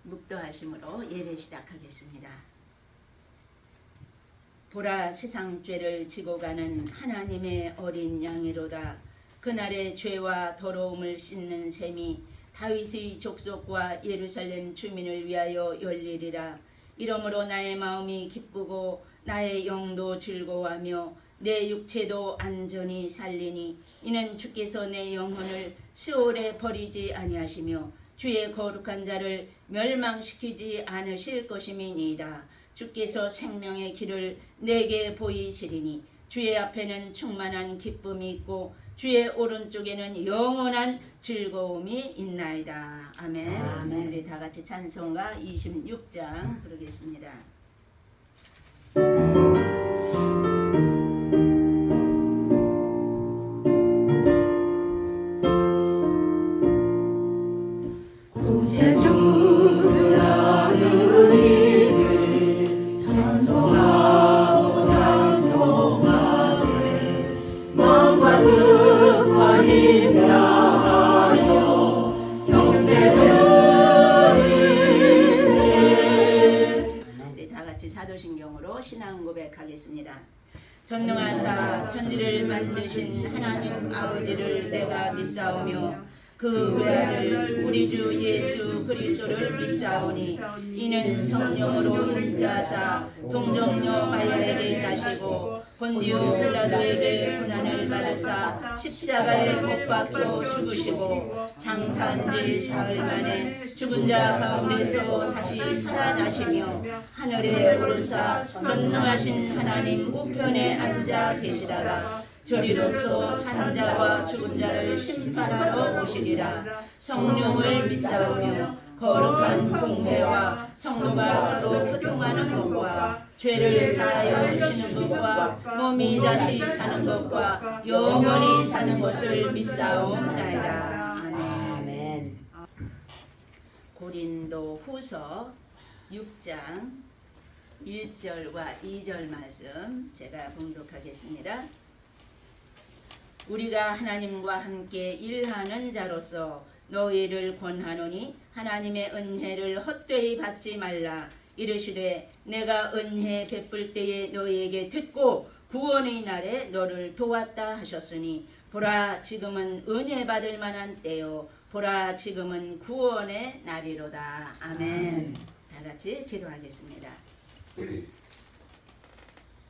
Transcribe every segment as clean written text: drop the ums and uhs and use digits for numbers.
묵도하심으로 예배 시작하겠습니다. 보라, 세상 죄를 지고 가는 하나님의 어린 양이로다. 그날의 죄와 더러움을 씻는 셈이 다윗의 족속과 예루살렘 주민을 위하여 열리리라. 이러므로 나의 마음이 기쁘고 나의 영도 즐거워하며 내 육체도 안전히 살리니 이는 주께서 내 영혼을 시올에 버리지 아니하시며 주의 거룩한 자를 멸망시키지 않으실 것임이니이다. 주께서 생명의 길을 내게 보이시리니 주의 앞에는 충만한 기쁨이 있고 주의 오른쪽에는 영원한 즐거움이 있나이다. 아멘. 아멘. 우리 다 같이 찬송가 26장 부르겠습니다. 구세주를 아는 이들 찬송하고 찬송하세. 마음과 뜻과 힘 다하여 경배 드리세. 우리 다 같이 사도신경으로 신앙 고백하겠습니다. 전능하사 천지를 만드신 하나님 아버지를 내가 믿사오며 그 외아들 우리 주 예수 그리스도를 믿사오니 이는 성령으로 인자하사 동정녀 마리아에게 나시고 본디오 빌라도에게 고난을 받으사 십자가에 못 박혀 죽으시고 장사한 지 사흘 만에 죽은 자 가운데서 다시 살아나시며 하늘에 오르사 전능하신 하나님 우편에 앉아 계시다가 저리로서 산 자와 죽은 자를 심판하러 오시리라. 성령을 믿사오며 거룩한 공회와 성도가 서로 교통하는 것과 죄를 사하여 주시는 것과 몸이 다시 사는 것과 영원히 사는 것을 믿사옵나이다. 아멘. 고린도 후서 6장 1절과 2절 말씀 제가 봉독하겠습니다. 우리가 하나님과 함께 일하는 자로서 너희를 권하노니 하나님의 은혜를 헛되이 받지 말라. 이르시되 내가 은혜 베풀 때에 너희에게 듣고 구원의 날에 너를 도왔다 하셨으니 보라 지금은 은혜 받을 만한 때요 보라 지금은 구원의 날이로다. 아멘. 다 같이 기도하겠습니다.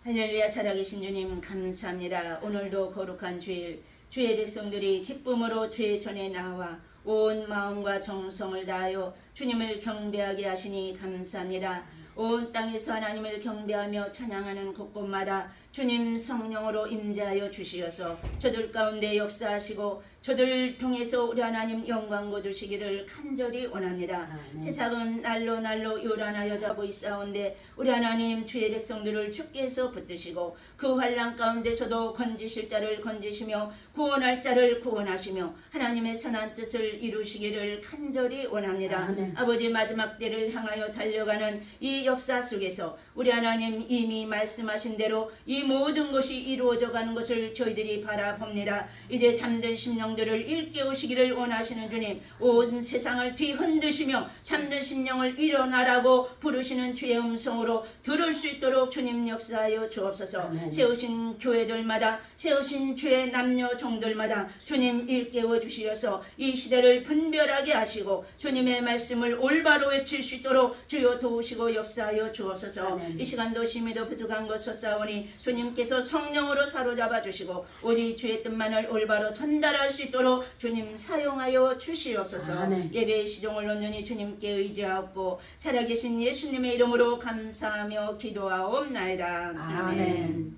할렐루야. 살아계신 주님 감사합니다. 오늘도 거룩한 주일 주의 백성들이 기쁨으로 주의 전에 나와 온 마음과 정성을 다하여 주님을 경배하게 하시니 감사합니다. 온 땅에서 하나님을 경배하며 찬양하는 곳곳마다 주님 성령으로 임재하여 주시어서 저들 가운데 역사하시고 저들을 통해서 우리 하나님 영광 거두시기를 간절히 원합니다. 세상은 날로 날로 요란하여 가고 있사온데 우리 하나님 주의 백성들을 주께서 붙드시고 그 환난 가운데서도 건지실 자를 건지시며 구원할 자를 구원하시며 하나님의 선한 뜻을 이루시기를 간절히 원합니다. 아버지 마지막 때를 향하여 달려가는 이 역사 속에서 우리 하나님 이미 말씀하신 대로 이 모든 것이 이루어져 가는 것을 저희들이 바라봅니다. 이제 잠든 심령들을 일깨우시기를 원하시는 주님, 온 세상을 뒤흔드시며 잠든 심령을 일어나라고 부르시는 주의 음성으로 들을 수 있도록 주님 역사하여 주옵소서. 세우신 교회들마다 세우신 주의 남녀 종들마다 주님 일깨워 주시어서 이 시대를 분별하게 하시고 주님의 말씀을 올바로 외칠 수 있도록 주여 도우시고 역사하여 주옵소서. 이 시간도 심히도 부족한 것 솟사오니 주님께서 성령으로 사로잡아 주시고 오직 주의 뜻만을 올바로 전달할 수 있도록 주님 사용하여 주시옵소서. 예배의 시종을 놓느니 주님께 의지하옵고 살아계신 예수님의 이름으로 감사하며 기도하옵나이다. 아멘.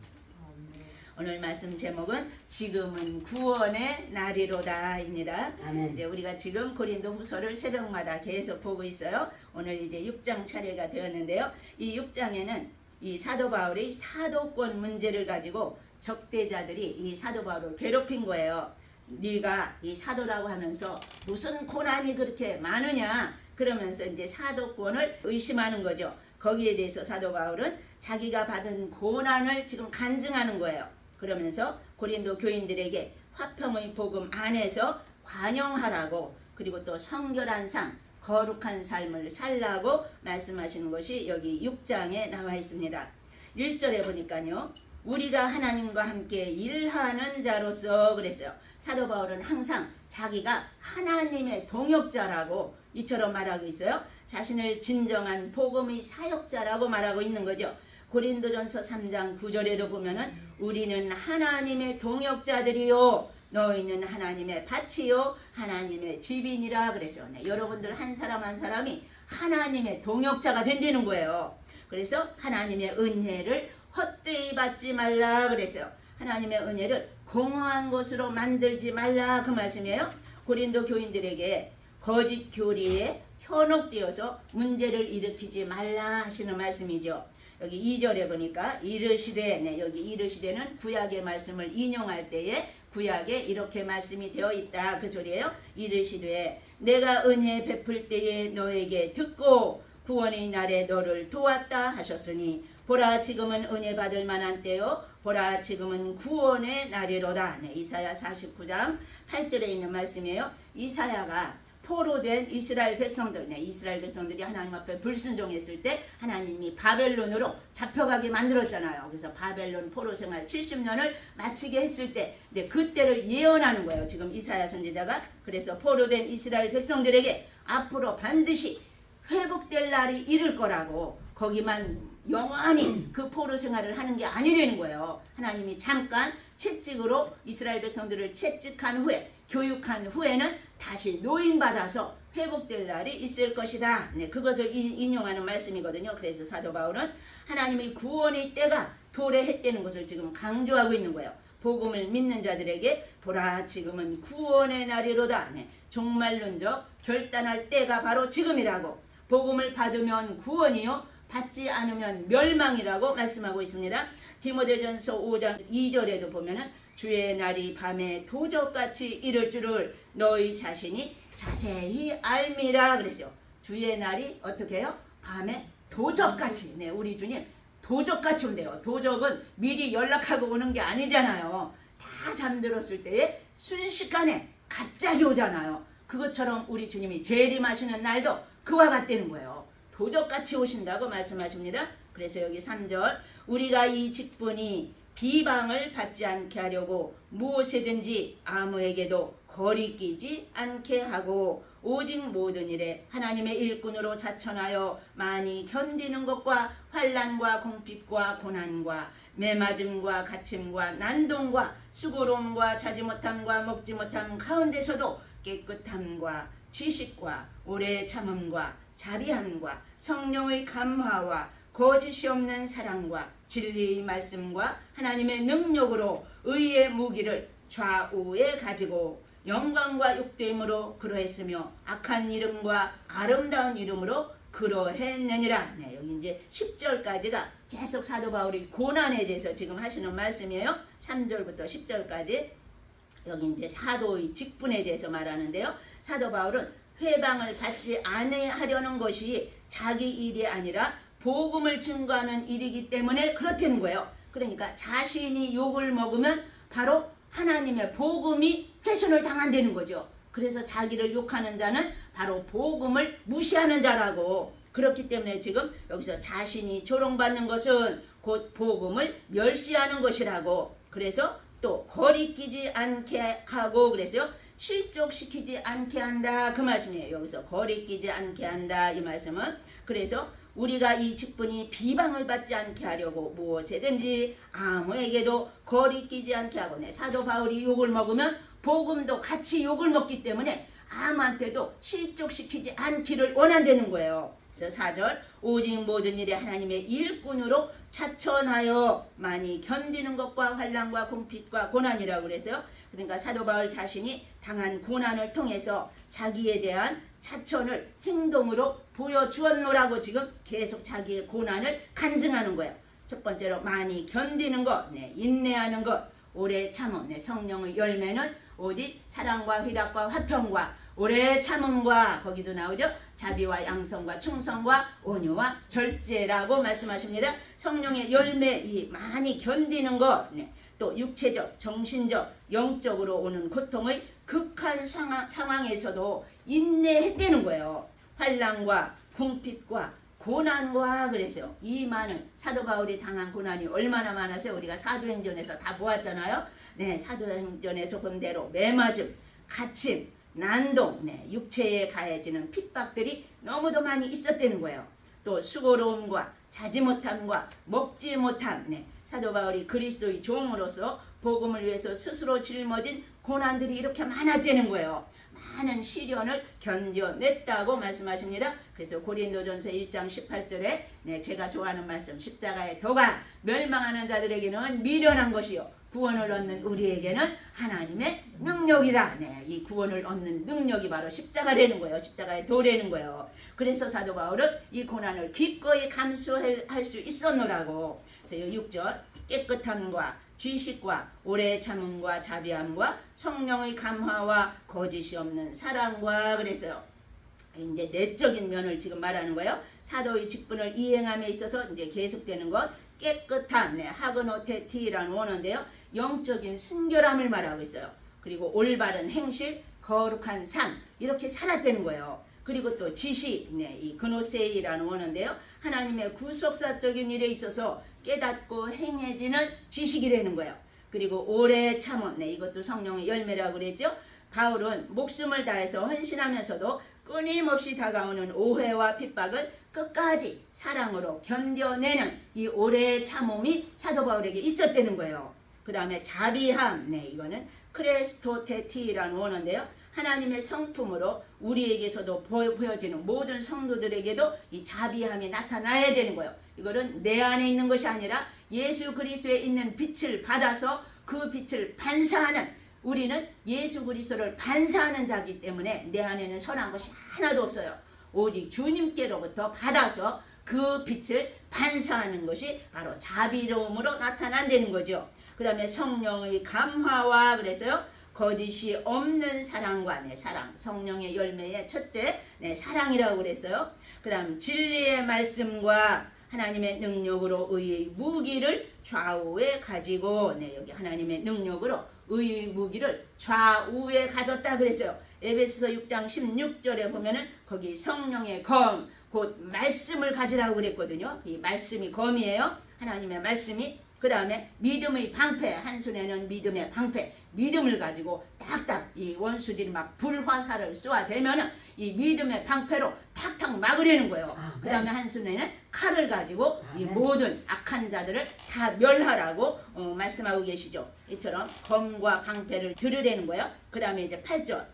오늘 말씀 제목은 지금은 구원의 날이로다입니다. 이제 우리가 지금 고린도 후서를 새벽마다 계속 보고 있어요. 오늘 이제 6장 차례가 되었는데요. 이 6장에는 이 사도 바울의 사도권 문제를 가지고 적대자들이 이 사도 바울을 괴롭힌 거예요. 네가 이 사도라고 하면서 무슨 고난이 그렇게 많으냐 그러면서 이제 사도권을 의심하는 거죠. 거기에 대해서 사도 바울은 자기가 받은 고난을 지금 간증하는 거예요. 그러면서 고린도 교인들에게 화평의 복음 안에서 관용하라고, 그리고 또 성결한 삶, 거룩한 삶을 살라고 말씀하시는 것이 여기 6장에 나와 있습니다. 1절에 보니까요. 우리가 하나님과 함께 일하는 자로서 그랬어요. 사도 바울은 항상 자기가 하나님의 동역자라고 이처럼 말하고 있어요. 자신을 진정한 복음의 사역자라고 말하고 있는 거죠. 고린도전서 3장 9절에도 보면은 우리는 하나님의 동역자들이요 너희는 하나님의 밭이요 하나님의 집이니라 그랬어요. 네, 여러분들 한 사람 한 사람이 하나님의 동역자가 된다는 거예요. 그래서 하나님의 은혜를 헛되이 받지 말라 그랬어요. 하나님의 은혜를 공허한 것으로 만들지 말라 그 말씀이에요. 고린도 교인들에게 거짓 교리에 현혹되어서 문제를 일으키지 말라 하시는 말씀이죠. 여기 2절에 보니까 이르시되, 네, 여기 이르시되는 구약의 말씀을 인용할 때에 구약에 이렇게 말씀이 되어 있다 그 소리예요. 이르시되 내가 은혜 베풀 때에 너에게 듣고 구원의 날에 너를 도왔다 하셨으니 보라 지금은 은혜 받을 만한 때요 보라 지금은 구원의 날이로다. 네, 이사야 49장 8절에 있는 말씀이에요. 이사야가 포로된 이스라엘 백성들, 네, 이스라엘 백성들이 하나님 앞에 불순종했을 때 하나님이 바벨론으로 잡혀가게 만들었잖아요. 그래서 바벨론 포로 생활 70년을 마치게 했을 때, 네, 그때를 예언하는 거예요. 지금 이사야 선지자가. 그래서 포로된 이스라엘 백성들에게 앞으로 반드시 회복될 날이 이를 거라고, 거기만 영원히 그 포로 생활을 하는 게 아니라는 거예요. 하나님이 잠깐 채찍으로 이스라엘 백성들을 채찍한 후에 교육한 후에는 다시 노인받아서 회복될 날이 있을 것이다. 네, 그것을 인용하는 말씀이거든요. 그래서 사도 바울은 하나님의 구원의 때가 도래했다는 것을 지금 강조하고 있는 거예요. 복음을 믿는 자들에게 보라 지금은 구원의 날이로다. 네, 종말론적 결단할 때가 바로 지금이라고. 복음을 받으면 구원이요 받지 않으면 멸망이라고 말씀하고 있습니다. 디모데전서 5장 2절에도 보면은 주의 날이 밤에 도적같이 이를 줄을 너희 자신이 자세히 알미라 그랬어요. 주의 날이 어떻게 해요? 밤에 도적같이. 네, 우리 주님 도적같이 온대요. 도적은 미리 연락하고 오는 게 아니잖아요. 다 잠들었을 때에 순식간에 갑자기 오잖아요. 그것처럼 우리 주님이 재림하시는 날도 그와 같다는 거예요. 도적같이 오신다고 말씀하십니다. 그래서 여기 3절 우리가 이 직분이 비방을 받지 않게 하려고 무엇이든지 아무에게도 거리끼지 않게 하고 오직 모든 일에 하나님의 일꾼으로 자천하여 많이 견디는 것과 환난과 공핍과 고난과 매맞음과 갇힘과 난동과 수고로움과 자지 못함과 먹지 못함 가운데서도 깨끗함과 지식과 오래 참음과 자비함과 성령의 감화와 거짓이 없는 사랑과 진리의 말씀과 하나님의 능력으로 의의 무기를 좌우에 가지고 영광과 욕됨으로 그러했으며 악한 이름과 아름다운 이름으로 그러했느니라. 네, 여기 이제 10절까지가 계속 사도 바울이 고난에 대해서 지금 하시는 말씀이에요. 3절부터 10절까지 여기 이제 사도의 직분에 대해서 말하는데요. 사도 바울은 회방을 받지 않으려는 것이 자기 일이 아니라 복음을 증거하는 일이기 때문에 그렇다는 거예요. 그러니까 자신이 욕을 먹으면 바로 하나님의 복음이 훼손을 당한다는 거죠. 그래서 자기를 욕하는 자는 바로 복음을 무시하는 자라고. 그렇기 때문에 지금 여기서 자신이 조롱받는 것은 곧 복음을 멸시하는 것이라고. 그래서 또 거리끼지 않게 하고 그래서요. 실족시키지 않게 한다 그 말씀이에요. 여기서 거리끼지 않게 한다 이 말씀은. 그래서 우리가 이 직분이 비방을 받지 않게 하려고 무엇이든지 아무에게도 거리끼지 않게 하고. 네, 사도 바울이 욕을 먹으면 복음도 같이 욕을 먹기 때문에 아무한테도 실족시키지 않기를 원한다는 거예요. 그래서 4절 오직 모든 일에 하나님의 일꾼으로 차천하여 많이 견디는 것과 환난과 공핍과 고난이라고 그래서요. 그러니까 사도 바울 자신이 당한 고난을 통해서 자기에 대한 차천을 행동으로 보여주었노라고 지금 계속 자기의 고난을 간증하는 거예요. 첫 번째로 많이 견디는 것, 네, 인내하는 것, 오래 참음. 네, 성령의 열매는 오직 사랑과 희락과 화평과 오래 참음과 거기도 나오죠. 자비와 양성과 충성과 온유와 절제라고 말씀하십니다. 성령의 열매 이 많이 견디는 것. 네. 또 육체적, 정신적, 영적으로 오는 고통의 극한 상황에서도 인내했다는 거예요. 환난과 궁핍과 고난과 그래서요. 이 많은 사도 바울이 당한 고난이 얼마나 많아서 우리가 사도행전에서 다 보았잖아요. 네, 사도행전에서 본 대로 매맞음, 갇힘, 난동, 네, 육체에 가해지는 핍박들이 너무도 많이 있었다는 거예요. 또 수고로움과 자지 못함과 먹지 못함, 네, 사도 바울이 그리스도의 종으로서 복음을 위해서 스스로 짊어진 고난들이 이렇게 많았다는 거예요. 많은 시련을 견뎌냈다고 말씀하십니다. 그래서 고린도전서 1장 18절에 네, 제가 좋아하는 말씀, 십자가의 도가 멸망하는 자들에게는 미련한 것이요 구원을 얻는 우리에게는 하나님의 능력이라. 네, 이 구원을 얻는 능력이 바로 십자가라는 거예요. 십자가의 도라는 거예요. 그래서 사도 바울은 이 고난을 기꺼이 감수할 수 있었노라고. 그래서 6절 깨끗함과 지식과 오래 참음과 자비함과 성령의 감화와 거짓이 없는 사랑과 그래서요. 이제 내적인 면을 지금 말하는 거예요. 사도의 직분을 이행함에 있어서 이제 계속되는 것 깨끗한 네, 하그노테티라는 원어인데요. 영적인 순결함을 말하고 있어요. 그리고 올바른 행실, 거룩한 삶 이렇게 살았다는 거예요. 그리고 또 지식, 네, 이 그노세이라는 원어인데요. 하나님의 구속사적인 일에 있어서 깨닫고 행해지는 지식이라는 거예요. 그리고 오래 참음, 네, 이것도 성령의 열매라고 그랬죠. 바울은 목숨을 다해서 헌신하면서도 끊임없이 다가오는 오해와 핍박을 끝까지 사랑으로 견뎌내는 이 오래 참음이 사도 바울에게 있었다는 거예요. 그 다음에 자비함, 네, 이거는 크레스토테티라는 원어인데요. 하나님의 성품으로 우리에게서도 보여지는 모든 성도들에게도 이 자비함이 나타나야 되는 거예요. 이거는 내 안에 있는 것이 아니라 예수 그리스도에 있는 빛을 받아서 그 빛을 반사하는, 우리는 예수 그리스도를 반사하는 자이기 때문에 내 안에는 선한 것이 하나도 없어요. 오직 주님께로부터 받아서 그 빛을 반사하는 것이 바로 자비로움으로 나타난다는 거죠. 그 다음에 성령의 감화와 그래서요. 거짓이 없는 사랑과 네, 사랑, 성령의 열매의 첫째 네, 사랑이라고 그랬어요. 그 다음 진리의 말씀과 하나님의 능력으로 의의 무기를 좌우에 가지고, 네, 여기 하나님의 능력으로 의의 무기를 좌우에 가졌다 그랬어요. 에베소서 6장 16절에 보면은 거기 성령의 검, 곧 말씀을 가지라고 그랬거든요. 이 말씀이 검이에요. 하나님의 말씀이. 그 다음에 믿음의 방패, 한 손에는 믿음의 방패, 믿음을 가지고 딱딱 이 원수들이 막 불화살을 쏘아대면은 이 믿음의 방패로 탁탁 막으려는 거예요. 그 다음에 한 손에는 칼을 가지고 이 모든 악한 자들을 다 멸하라고 말씀하고 계시죠. 이처럼 검과 방패를 들으려는 거예요. 그 다음에 이제 8절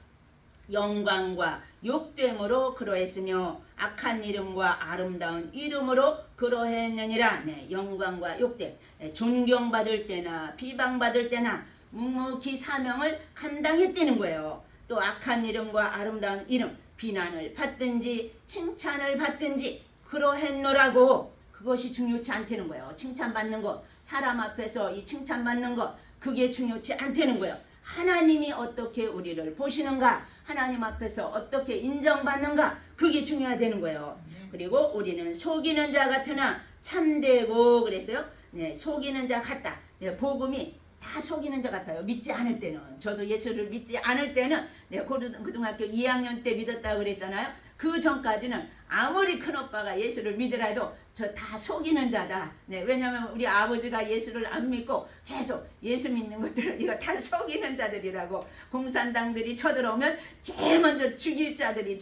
영광과 욕됨으로 그러했으며 악한 이름과 아름다운 이름으로 그러했느니라. 네, 영광과 욕됨, 네, 존경받을 때나 비방받을 때나 묵묵히 사명을 감당했다는 거예요. 또 악한 이름과 아름다운 이름, 비난을 받든지 칭찬을 받든지 그러했노라고. 그것이 중요치 않다는 거예요. 칭찬받는 것, 사람 앞에서 이 칭찬받는 것, 그게 중요치 않다는 거예요. 하나님이 어떻게 우리를 보시는가, 하나님 앞에서 어떻게 인정받는가, 그게 중요하다는 거예요. 그리고 우리는 속이는 자 같으나 참되고 그랬어요. 네, 속이는 자 같다. 네, 복음이 다 속이는 자 같아요. 믿지 않을 때는. 저도 예수를 믿지 않을 때는 네, 고등학교 2학년 때 믿었다고 그랬잖아요. 그 전까지는 아무리 큰오빠가 예수를 믿으라도 저 다 속이는 자다. 네, 왜냐하면 우리 아버지가 예수를 안 믿고 계속 예수 믿는 것들을 이거 다 속이는 자들이라고. 공산당들이 쳐들어오면 제일 먼저 죽일 자들이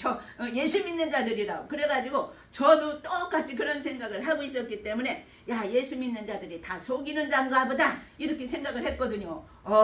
예수 믿는 자들이라고. 그래가지고 저도 똑같이 그런 생각을 하고 있었기 때문에 야, 예수 믿는 자들이 다 속이는 자인가 보다 이렇게 생각을 했거든요.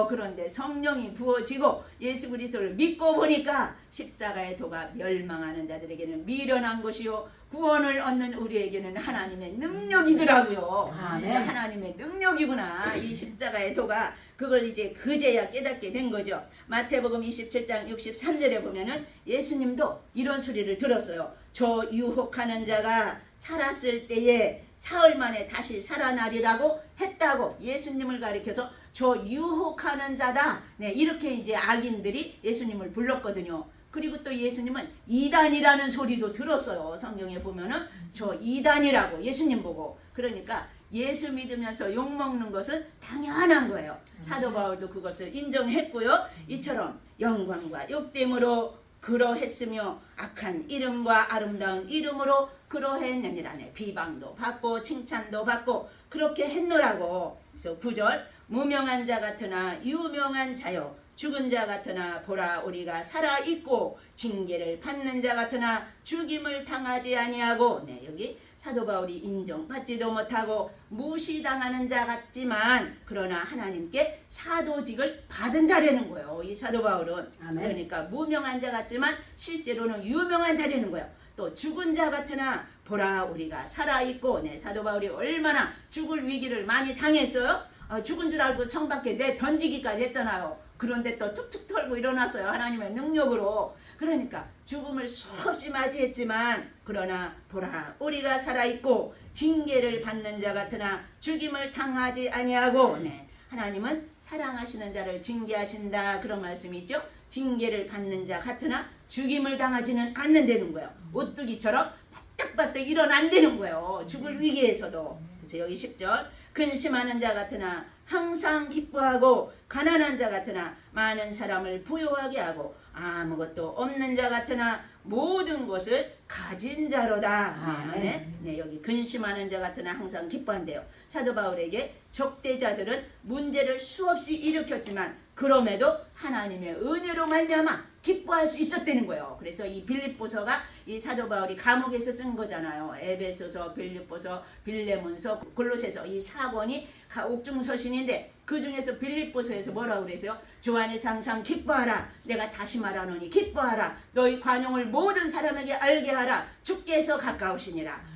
그런데 성령이 부어지고 예수 그리스도를 믿고 보니까 십자가의 도가 멸망하는 자들에게는 미련한 것이요 구원을 얻는 우리에게는 하나님의 능력이더라고요. 하나님의 능력이구나. 이 십자가의 도가. 그걸 이제 그제야 깨닫게 된 거죠. 마태복음 27장 63절에 보면은 예수님도 이런 소리를 들었어요. 저 유혹하는 자가 살았을 때에 사흘 만에 다시 살아나리라고 했다고. 예수님을 가리켜서 저 유혹하는 자다. 네, 이렇게 이제 악인들이 예수님을 불렀거든요. 그리고 또 예수님은 이단이라는 소리도 들었어요. 성경에 보면은 저 이단이라고 예수님 보고. 그러니까 예수 믿으면서 욕먹는 것은 당연한 거예요. 사도 바울도 그것을 인정했고요. 이처럼 영광과 욕됨으로 그러했으며 악한 이름과 아름다운 이름으로 그러했느니라네. 비방도 받고 칭찬도 받고 그렇게 했노라고. 그래서 9절 무명한 자 같으나 유명한 자요 죽은 자 같으나 보라 우리가 살아있고 징계를 받는 자 같으나 죽임을 당하지 아니하고. 네, 여기 사도 바울이 인정받지도 못하고 무시당하는 자 같지만 그러나 하나님께 사도직을 받은 자라는 거예요. 이 사도 바울은. 아멘. 그러니까 무명한 자 같지만 실제로는 유명한 자라는 거예요. 또 죽은 자 같으나 보라 우리가 살아있고. 네, 사도 바울이 얼마나 죽을 위기를 많이 당했어요. 죽은 줄 알고 성 밖에 내 던지기까지 했잖아요. 그런데 또 툭툭 털고 일어났어요. 하나님의 능력으로. 그러니까 죽음을 수없이 맞이했지만 그러나 보라 우리가 살아있고 징계를 받는 자 같으나 죽임을 당하지 아니하고. 네, 하나님은 사랑하시는 자를 징계하신다 그런 말씀이 있죠. 징계를 받는 자 같으나 죽임을 당하지는 않는다는 거예요. 오뚜기처럼 바닥바닥 일어난다는 거예요. 죽을 위기에서도. 그래서 여기 10절 근심하는 자 같으나 항상 기뻐하고 가난한 자 같으나 많은 사람을 부요하게 하고 아무것도 없는 자 같으나 모든 것을 가진 자로다. 네, 여기 근심하는 자 같으나 항상 기뻐한대요. 사도 바울에게 적대자들은 문제를 수없이 일으켰지만 그럼에도 하나님의 은혜로 말미암아 기뻐할 수 있었다는 거예요. 그래서 이 빌립보서가 이 사도 바울이 감옥에서 쓴 거잖아요. 에베소서, 빌립보서, 빌레몬서, 골로새서 이 4권이 옥중서신인데 그 중에서 빌립보서에서 뭐라고 그래서요? 주 안에서 항상 기뻐하라. 내가 다시 말하노니 기뻐하라. 너희 관용을 모든 사람에게 알게 하라. 주께서 가까우시니라.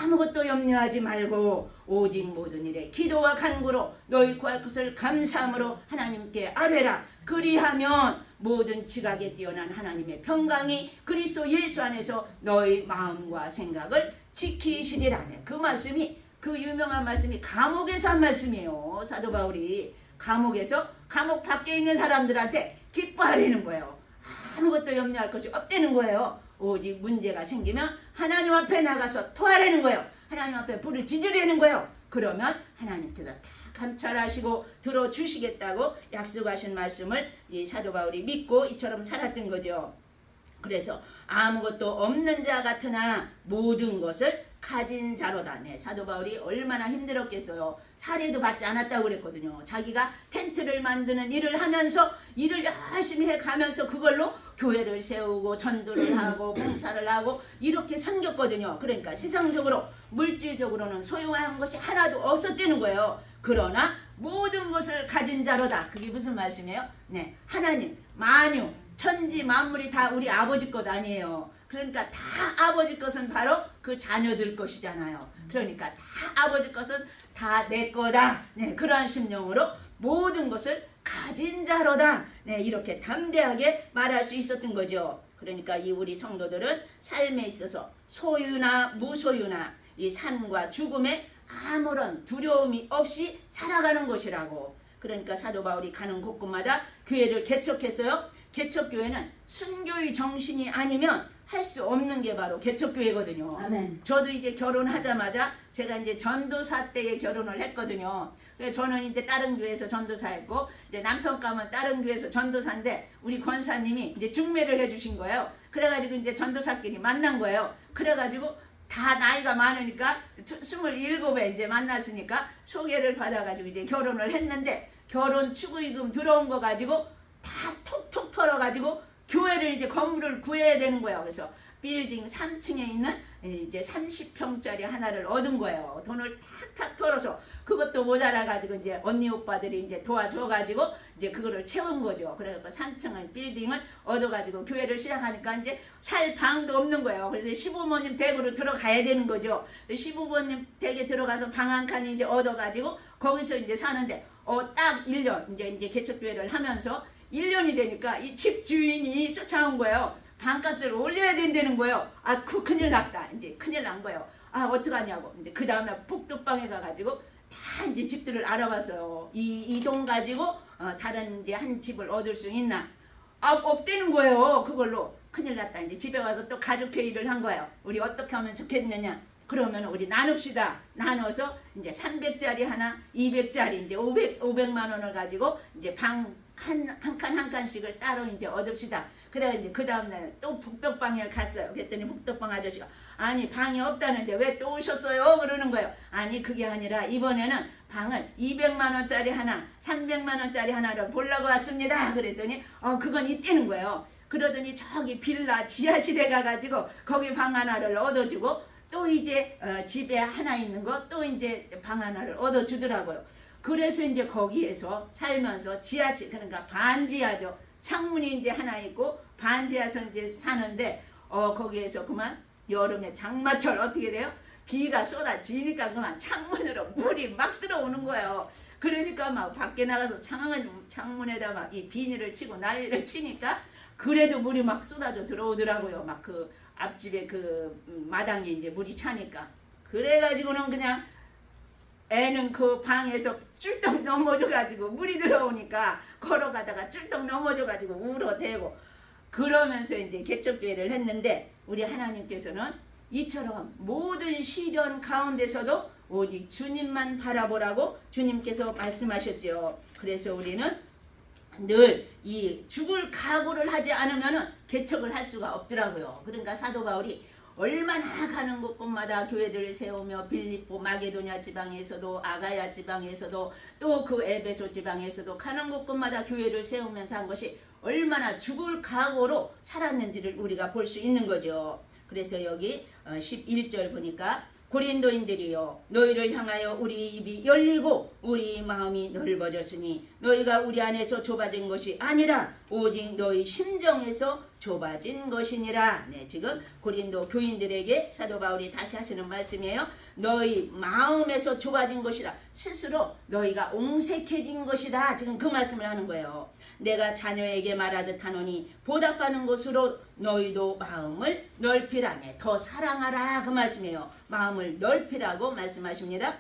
아무것도 염려하지 말고 오직 모든 일에 기도와 간구로 너희 구할 것을 감사함으로 하나님께 아뢰라. 그리하면 모든 지각에 뛰어난 하나님의 평강이 그리스도 예수 안에서 너희 마음과 생각을 지키시리라. 그 말씀이 그 유명한 말씀이 감옥에서 한 말씀이에요. 사도 바울이 감옥에서 감옥 밖에 있는 사람들한테 기뻐하라는 거예요. 아무것도 염려할 것이 없다는 거예요. 오직 문제가 생기면 하나님 앞에 나가서 토하라는 거예요. 하나님 앞에 불을 지지라는 거예요. 그러면 하나님께서 다 감찰하시고 들어주시겠다고 약속하신 말씀을 이 사도 바울이 믿고 이처럼 살았던 거죠. 그래서 아무것도 없는 자 같으나 모든 것을 가진 자로다. 네, 사도 바울이 얼마나 힘들었겠어요. 살해도 받지 않았다고 그랬거든요. 자기가 텐트를 만드는 일을 하면서 일을 열심히 해가면서 그걸로 교회를 세우고 전도를 하고 봉사를 하고 이렇게 섬겼거든요. 그러니까 세상적으로 물질적으로는 소유한 것이 하나도 없었다는 거예요. 그러나 모든 것을 가진 자로다. 그게 무슨 말씀이에요? 네, 하나님, 만유, 천지 만물이 다 우리 아버지 것 아니에요. 그러니까 다 아버지 것은 바로 그 자녀들 것이잖아요. 그러니까 다 아버지 것은 다 내 거다. 네, 그러한 심령으로 모든 것을 가진 자로다. 네, 이렇게 담대하게 말할 수 있었던 거죠. 그러니까 이 우리 성도들은 삶에 있어서 소유나 무소유나 이 삶과 죽음에 아무런 두려움이 없이 살아가는 것이라고. 그러니까 사도 바울이 가는 곳곳마다 교회를 개척했어요. 개척교회는 순교의 정신이 아니면 할 수 없는 게 바로 개척교회거든요. 아멘. 저도 이제 결혼하자마자 제가 이제 전도사 때에 결혼을 했거든요. 그래서 저는 이제 다른 교회에서 전도사했고 이제 남편 가면 다른 교회에서 전도사인데 우리 권사님이 이제 중매를 해주신 거예요. 그래가지고 이제 전도사끼리 만난 거예요. 그래가지고 다 나이가 많으니까 27에 이제 만났으니까 소개를 받아가지고 이제 결혼을 했는데 결혼 축의금 들어온 거 가지고 다 톡톡 털어가지고 교회를 이제 건물을 구해야 되는 거예요. 그래서 빌딩 3층에 있는 이제 30평짜리 하나를 얻은 거예요. 돈을 탁탁 털어서 그것도 모자라가지고 이제 언니 오빠들이 이제 도와줘가지고 이제 그거를 채운 거죠. 그래서 3층을 빌딩을 얻어가지고 교회를 시작하니까 이제 살 방도 없는 거예요. 그래서 시부모님 댁으로 들어가야 되는 거죠. 시부모님 댁에 들어가서 방 한 칸이 이제 얻어가지고 거기서 이제 사는데 딱 1년 이제 개척교회를 하면서 1년이 되니까 이 집 주인이 쫓아온 거예요. 방값을 올려야 된다는 거예요. 큰일 났다. 이제 큰일 난 거예요. 어떡하냐고. 이제 그 다음날 복도방에 가가지고 다 이제 집들을 알아봤어요. 이 돈 가지고 다른 이제 한 집을 얻을 수 있나? 없대는 거예요. 그걸로 큰일 났다. 이제 집에 와서 또 가족 회의를 한 거예요. 우리 어떻게 하면 좋겠느냐? 그러면 우리 나눕시다. 나눠서 이제 300짜리 하나, 200짜리 이제 500만 원을 가지고 이제 방 한 칸 한 칸씩을 따로 이제 얻읍시다. 그래 이제 그 다음날 또 복덕방에 갔어요. 그랬더니 복덕방 아저씨가 아니 방이 없다는데 왜 또 오셨어요? 그러는 거예요. 아니 그게 아니라 이번에는 방을 200만 원짜리 하나 300만 원짜리 하나를 보려고 왔습니다. 그랬더니 그건 있다는 거예요. 그러더니 저기 빌라 지하실에 가가지고 거기 방 하나를 얻어주고 또 이제 집에 하나 있는 거 또 이제 방 하나를 얻어주더라고요. 그래서 이제 거기에서 살면서 지하실 그러니까 반지하죠. 창문이 이제 하나 있고 반지하에서 이제 사는데 거기에서 그만 여름에 장마철 어떻게 돼요? 비가 쏟아지니까 그만 창문으로 물이 막 들어오는 거예요. 그러니까 막 밖에 나가서 창문에다 막 이 비닐을 치고 난리를 치니까 그래도 물이 막 쏟아져 들어오더라고요. 막 그 앞집에 그 마당에 이제 물이 차니까 그래가지고는 그냥 애는 그 방에서 쫄떡 넘어져가지고 물이 들어오니까 걸어가다가 쫄떡 넘어져가지고 울어대고 그러면서 이제 개척교회를 했는데 우리 하나님께서는 이처럼 모든 시련 가운데서도 오직 주님만 바라보라고 주님께서 말씀하셨죠. 그래서 우리는 늘 이 죽을 각오를 하지 않으면 개척을 할 수가 없더라고요. 그러니까 사도 바울이 얼마나 가는 곳곳마다 교회들을 세우며 빌립보 마게도냐 지방에서도 아가야 지방에서도 또 그 에베소 지방에서도 가는 곳곳마다 교회를 세우면서 한 것이 얼마나 죽을 각오로 살았는지를 우리가 볼 수 있는 거죠. 그래서 여기 11절 보니까 고린도인들이여 너희를 향하여 우리 입이 열리고 우리 마음이 넓어졌으니 너희가 우리 안에서 좁아진 것이 아니라 오직 너희 심정에서 좁아진 것이니라. 네, 지금 고린도 교인들에게 사도 바울이 다시 하시는 말씀이에요. 너희 마음에서 좁아진 것이라 스스로 너희가 옹색해진 것이다. 지금 그 말씀을 하는 거예요. 내가 자녀에게 말하듯 하노니 보답하는 곳으로 너희도 마음을 넓히라네. 더 사랑하라 그 말씀이에요. 마음을 넓히라고 말씀하십니다.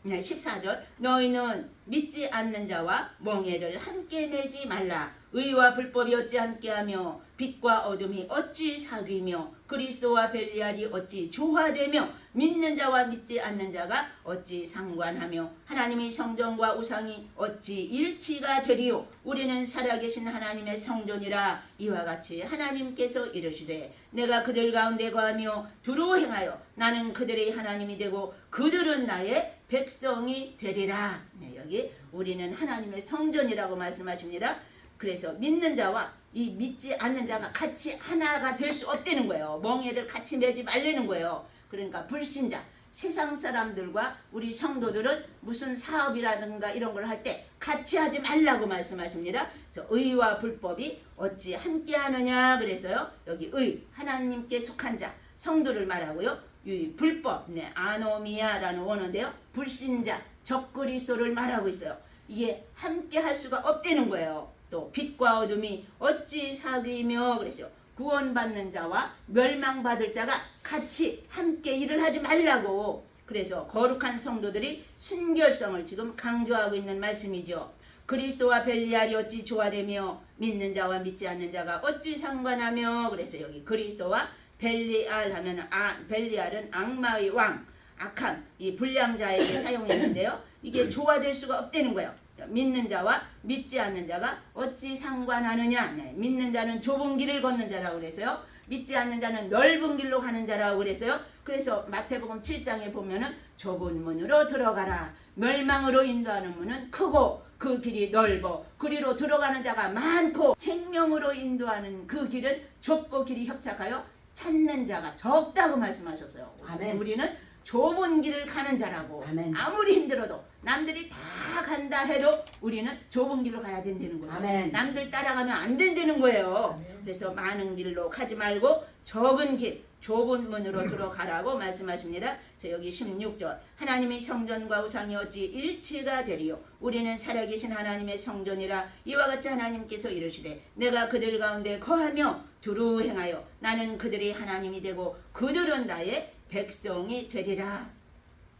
네, 14절 너희는 믿지 않는 자와 멍에를 함께 매지 말라. 의와 불법이 어찌 함께하며 빛과 어둠이 어찌 사귀며 그리스도와 벨리알이 어찌 조화되며 믿는 자와 믿지 않는 자가 어찌 상관하며 하나님의 성전과 우상이 어찌 일치가 되리요. 우리는 살아계신 하나님의 성전이라. 이와 같이 하나님께서 이르시되 내가 그들 가운데 거하며 두루 행하여 나는 그들의 하나님이 되고 그들은 나의 백성이 되리라. 네, 여기 우리는 하나님의 성전이라고 말씀하십니다. 그래서 믿는 자와 이 믿지 않는 자가 같이 하나가 될 수 없다는 거예요. 멍에를 같이 매지 말라는 거예요. 그러니까 불신자, 세상 사람들과 우리 성도들은 무슨 사업이라든가 이런 걸 할 때 같이 하지 말라고 말씀하십니다. 그래서 의와 불법이 어찌 함께 하느냐 그래서요. 여기 의, 하나님께 속한 자, 성도를 말하고요. 이 불법, 네, 아노미아라는 원어인데요. 불신자, 적그리스도를 말하고 있어요. 이게 함께 할 수가 없다는 거예요. 또 빛과 어둠이 어찌 사귀며 그래서 구원받는 자와 멸망받을 자가 같이 함께 일을 하지 말라고. 그래서 거룩한 성도들이 순결성을 지금 강조하고 있는 말씀이죠. 그리스도와 벨리알이 어찌 조화되며 믿는 자와 믿지 않는 자가 어찌 상관하며 그래서 여기 그리스도와 벨리알 하면 벨리알은 악마의 왕, 악한 이 불량자에게 사용했는데요. 이게 조화될 수가 없다는 거예요. 믿는 자와 믿지 않는 자가 어찌 상관하느냐. 네, 믿는 자는 좁은 길을 걷는 자라고 그래서요. 믿지 않는 자는 넓은 길로 가는 자라고 그래서요. 그래서 마태복음 7장에 보면은 좁은 문으로 들어가라. 멸망으로 인도하는 문은 크고 그 길이 넓어 그리로 들어가는 자가 많고 생명으로 인도하는 그 길은 좁고 길이 협착하여 찾는 자가 적다고 말씀하셨어요. 아멘. 우리는 좁은 길을 가는 자라고. 아멘. 아무리 힘들어도 남들이 다 간다 해도 우리는 좁은 길로 가야 된다는 거예요. 아멘. 남들 따라가면 안 된다는 거예요. 아멘. 그래서 많은 길로 가지 말고 적은 길, 좁은 문으로 들어가라고 말씀하십니다. 그래서 여기 16절 하나님의 성전과 우상이 어찌 일치가 되리요. 우리는 살아계신 하나님의 성전이라. 이와 같이 하나님께서 이르시되 내가 그들 가운데 거하며 두루 행하여 나는 그들의 하나님이 되고 그들은 나의 백성이 되리라.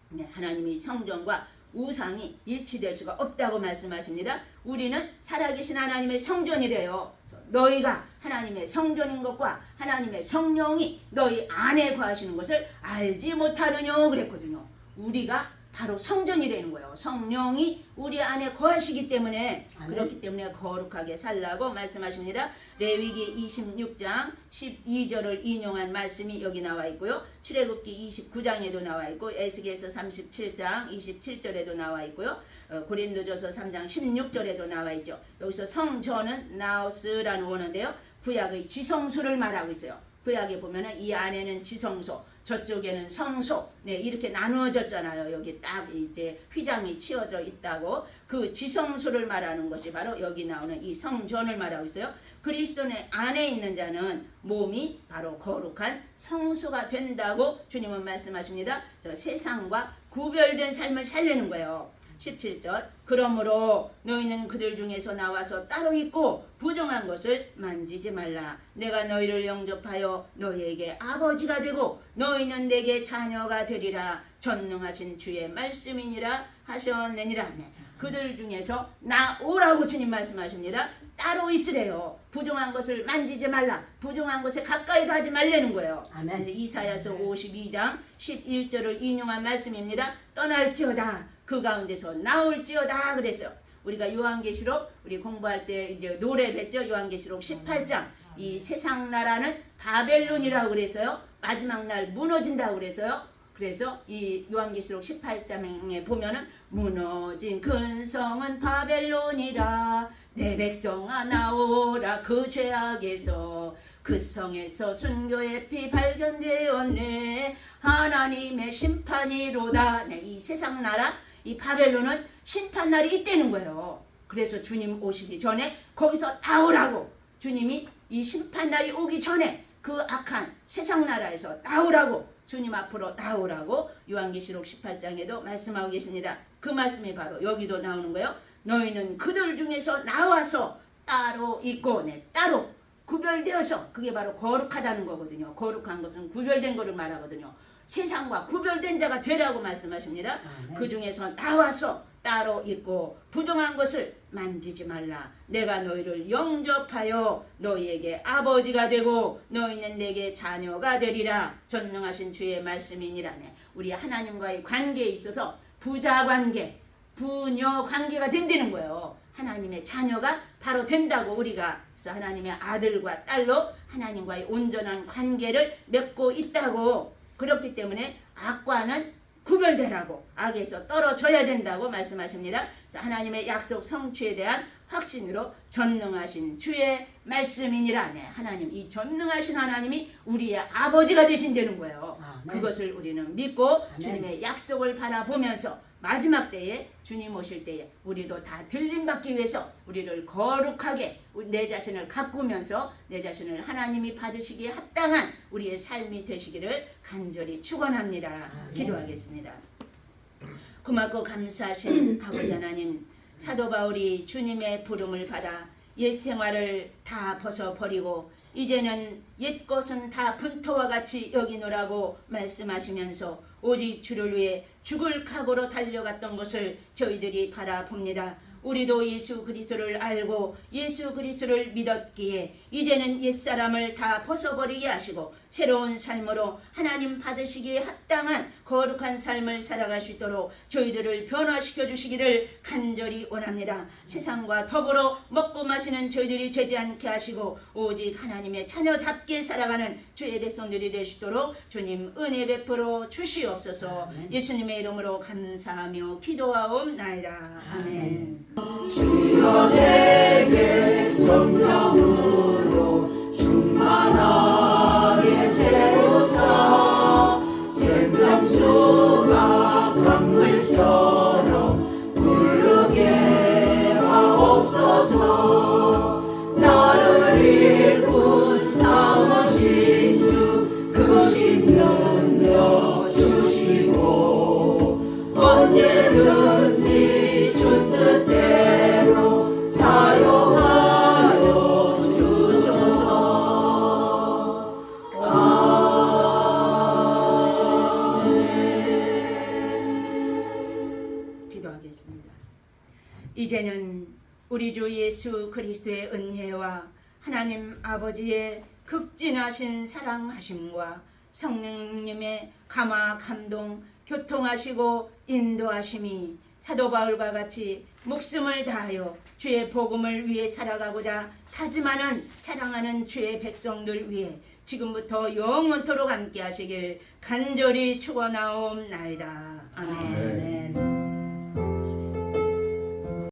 네, 하나님의 성전과 우상이 일치될 수가 없다고 말씀하십니다. 우리는 살아계신 하나님의 성전이래요. 너희가 하나님의 성전인 것과 하나님의 성령이 너희 안에 거하시는 것을 알지 못하느냐 그랬거든요. 우리가 바로 성전이라는 거예요. 성령이 우리 안에 거하시기 때문에 아멘. 그렇기 때문에 거룩하게 살라고 말씀하십니다. 레위기 26장 12절을 인용한 말씀이 여기 나와 있고요. 출애굽기 29장에도 나와 있고 에스겔서 37장 27절에도 나와 있고요. 고린도전서 3장 16절에도 나와 있죠. 여기서 성전은 나우스라는 원어인데요. 구약의 지성소를 말하고 있어요. 구약에 보면은 이 안에는 지성소, 저쪽에는 성소, 네, 이렇게 나누어졌잖아요. 여기 딱 이제 휘장이 치어져 있다고. 그 지성소를 말하는 것이 바로 여기 나오는 이 성전을 말하고 있어요. 그리스도 안에 있는 자는 몸이 바로 거룩한 성소가 된다고 주님은 말씀하십니다. 저 세상과 구별된 삶을 살려는 거예요. 17절 그러므로 너희는 그들 중에서 나와서 따로 있고 부정한 것을 만지지 말라. 내가 너희를 영접하여 너희에게 아버지가 되고 너희는 내게 자녀가 되리라. 전능하신 주의 말씀이니라 하셨느니라. 네. 그들 중에서 나오라고 주님 말씀하십니다. 따로 있으래요. 부정한 것을 만지지 말라. 부정한 것에 가까이 가지 말라는 거예요. 아멘. 이사야서 52장 11절을 인용한 말씀입니다. 떠날지어다. 그 가운데서 나올지어다 그랬어요. 우리가 요한계시록 우리 공부할 때 이제 노래를 했죠. 요한계시록 18장 이 세상 나라는 바벨론이라고 그랬어요. 마지막 날 무너진다고 그랬어요. 그래서 이 요한계시록 18장에 보면은 무너진 큰 성은 바벨론이라 내 백성아 나오라 그 죄악에서 그 성에서 순교의 피 발견되었네 하나님의 심판이로다. 네, 이 세상 나라 이 바벨론은 심판날이 있다는 거예요. 그래서 주님 오시기 전에 거기서 나오라고 주님이 이 심판날이 오기 전에 그 악한 세상 나라에서 나오라고 주님 앞으로 나오라고 요한계시록 18장에도 말씀하고 계십니다. 그 말씀이 바로 여기도 나오는 거예요. 너희는 그들 중에서 나와서 따로 있고 네, 따로 구별되어서 그게 바로 거룩하다는 거거든요. 거룩한 것은 구별된 것을 말하거든요. 세상과 구별된 자가 되라고 말씀하십니다. 그 중에서 나와서 따로 있고 부정한 것을 만지지 말라. 내가 너희를 영접하여 너희에게 아버지가 되고 너희는 내게 자녀가 되리라. 전능하신 주의 말씀이니라네. 우리 하나님과의 관계에 있어서 부자 관계, 부녀 관계가 된다는 거예요. 하나님의 자녀가 바로 된다고 우리가 그래서 하나님의 아들과 딸로 하나님과의 온전한 관계를 맺고 있다고. 그렇기 때문에 악과는 구별되라고 악에서 떨어져야 된다고 말씀하십니다. 하나님의 약속 성취에 대한 확신으로 전능하신 주의 말씀이니라. 네, 하나님 이 전능하신 하나님이 우리의 아버지가 되신다는 거예요. 아멘. 그것을 우리는 믿고 아멘. 주님의 약속을 바라보면서 마지막 때에 주님 오실 때에 우리도 다 들림받기 위해서 우리를 거룩하게 내 자신을 가꾸면서 내 자신을 하나님이 받으시기에 합당한 우리의 삶이 되시기를 간절히 축원합니다. 기도하겠습니다. 고맙고 감사하신 아버지 하나님, 사도 바울이 주님의 부름을 받아 옛 생활을 다 벗어버리고 이제는 옛 것은 다 분토와 같이 여기노라고 말씀하시면서 오직 주를 위해 죽을 각오로 달려갔던 것을 저희들이 바라봅니다. 우리도 예수 그리스도를 알고 예수 그리스도를 믿었기에 이제는 옛사람을 다 벗어버리게 하시고 새로운 삶으로 하나님 받으시기에 합당한 거룩한 삶을 살아갈 수 있도록 저희들을 변화시켜 주시기를 간절히 원합니다. 세상과 더불어 먹고 마시는 저희들이 되지 않게 하시고 오직 하나님의 자녀답게 살아가는 주의 백성들이 될 수 있도록 주님 은혜 베풀어 주시옵소서. 예수님의 이름으로 감사하며 기도하옵나이다. 아멘. 주여 내게 성령으로 충만하게 채우사 생명수가 강물처럼 흐르게 하옵소서. 나를 일꾼 삼으신 주 그 신능력 주시고 언제든지 주 뜻대로 사용하여 주소서. 아멘. 기도하겠습니다. 이제는 우리 주 예수 그리스도의 은혜와 하나님 아버지의 극진하신 사랑하심과 성령님의 감화 감동 교통하시고 인도하심이 사도 바울과 같이 목숨을 다하여 주의 복음을 위해 살아가고자 다짐하는 사랑하는 주의 백성들 위해 지금부터 영원토록 함께 하시길 간절히 축원하옵나이다. 아멘.